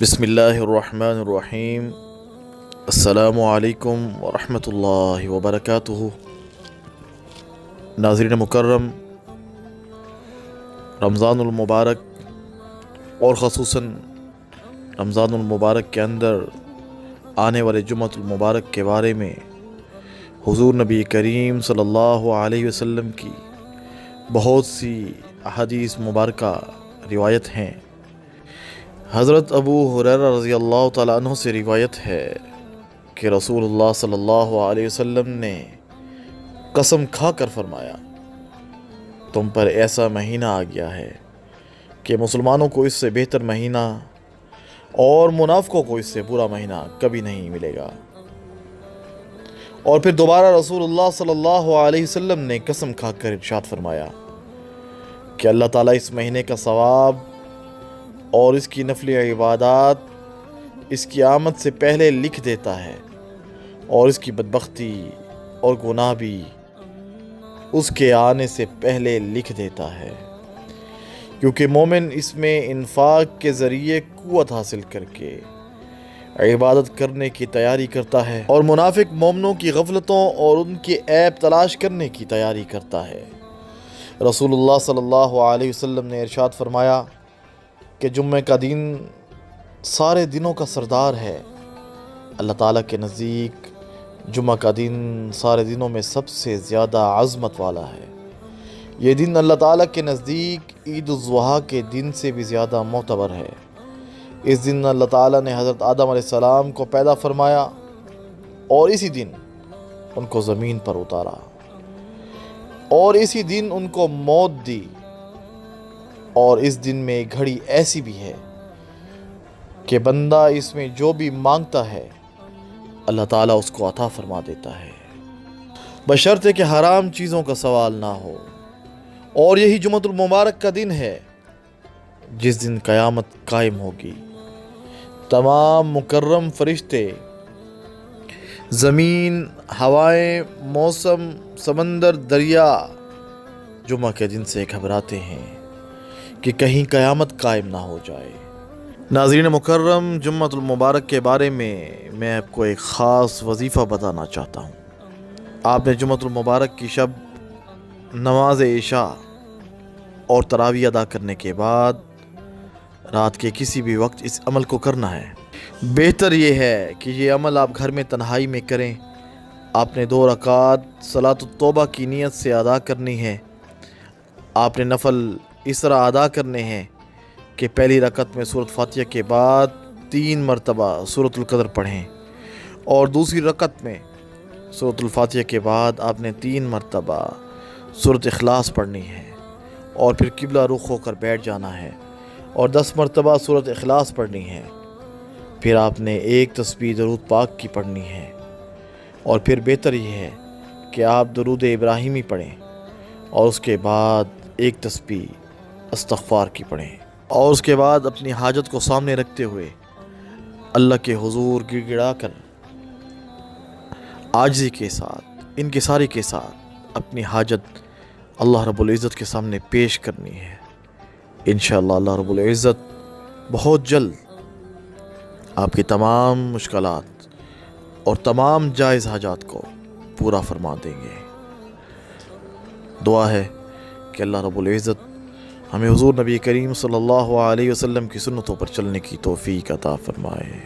بسم اللہ الرحمن الرحیم۔ السلام علیکم ورحمۃ اللہ وبرکاتہ۔ ناظرین مکرم، رمضان المبارک اور خصوصاً رمضان المبارک کے اندر آنے والے جمعۃ المبارک کے بارے میں حضور نبی کریم صلی اللہ علیہ وسلم کی بہت سی احادیث مبارکہ روایت ہیں۔ حضرت ابو ہریرہ رضی اللہ تعالیٰ عنہ سے روایت ہے کہ رسول اللہ صلی اللہ علیہ وسلم نے قسم کھا کر فرمایا، تم پر ایسا مہینہ آ گیا ہے کہ مسلمانوں کو اس سے بہتر مہینہ اور منافقوں کو اس سے برا مہینہ کبھی نہیں ملے گا۔ اور پھر دوبارہ رسول اللہ صلی اللہ علیہ وسلم نے قسم کھا کر ارشاد فرمایا کہ اللہ تعالیٰ اس مہینے کا ثواب اور اس کی نفلی عبادات اس کی آمد سے پہلے لکھ دیتا ہے، اور اس کی بدبختی اور گناہ بھی اس کے آنے سے پہلے لکھ دیتا ہے، کیونکہ مومن اس میں انفاق کے ذریعے قوت حاصل کر کے عبادت کرنے کی تیاری کرتا ہے، اور منافق مومنوں کی غفلتوں اور ان کے عیب تلاش کرنے کی تیاری کرتا ہے۔ رسول اللہ صلی اللہ علیہ وسلم نے ارشاد فرمایا کہ جمعہ کا دن سارے دنوں کا سردار ہے۔ اللہ تعالیٰ کے نزدیک جمعہ کا دن سارے دنوں میں سب سے زیادہ عظمت والا ہے۔ یہ دن اللہ تعالیٰ کے نزدیک عید الاضحیٰ کے دن سے بھی زیادہ معتبر ہے۔ اس دن اللہ تعالیٰ نے حضرت آدم علیہ السلام کو پیدا فرمایا اور اسی دن ان کو زمین پر اتارا، اور اسی دن ان کو موت دی، اور اس دن میں ایک گھڑی ایسی بھی ہے کہ بندہ اس میں جو بھی مانگتا ہے اللہ تعالیٰ اس کو عطا فرما دیتا ہے، بشرطے کہ حرام چیزوں کا سوال نہ ہو۔ اور یہی جمعۃ المبارک کا دن ہے جس دن قیامت قائم ہوگی۔ تمام مکرم فرشتے، زمین، ہوائیں، موسم، سمندر، دریا جمعہ کے دن سے گھبراتے ہیں کہ کہیں قیامت قائم نہ ہو جائے۔ ناظرین مکرم، جمعۃ المبارک کے بارے میں آپ کو ایک خاص وظیفہ بتانا چاہتا ہوں۔ آپ نے جمعۃ المبارک کی شب نماز عشاء اور تراویح ادا کرنے کے بعد رات کے کسی بھی وقت اس عمل کو کرنا ہے۔ بہتر یہ ہے کہ یہ عمل آپ گھر میں تنہائی میں کریں۔ آپ نے 2 رکعات صلاۃ التوبہ کی نیت سے ادا کرنی ہے۔ آپ نے نفل اس طرح ادا کرنے ہیں کہ پہلی رکعت میں سورۃ فاتحہ کے بعد 3 مرتبہ سورۃ القدر پڑھیں، اور دوسری رکعت میں سورۃ الفاتحہ کے بعد آپ نے 3 مرتبہ سورۃ اخلاص پڑھنی ہے، اور پھر قبلہ رخ ہو کر بیٹھ جانا ہے اور 10 مرتبہ سورۃ اخلاص پڑھنی ہے۔ پھر آپ نے 1 تسبیح درود پاک کی پڑھنی ہے، اور پھر بہتر یہ ہے کہ آپ درود ابراہیمی پڑھیں، اور اس کے بعد 1 تسبیح استغفار کی پڑھیں، اور اس کے بعد اپنی حاجت کو سامنے رکھتے ہوئے اللہ کے حضور گڑ گڑا کر عاجزی کے ساتھ، انکساری کے ساتھ اپنی حاجت اللہ رب العزت کے سامنے پیش کرنی ہے۔ انشاءاللہ اللہ رب العزت بہت جلد آپ کی تمام مشکلات اور تمام جائز حاجات کو پورا فرما دیں گے۔ دعا ہے کہ اللہ رب العزت ہمیں حضور نبی کریم صلی اللہ علیہ وسلم کی سنتوں پر چلنے کی توفیق عطا فرمائے۔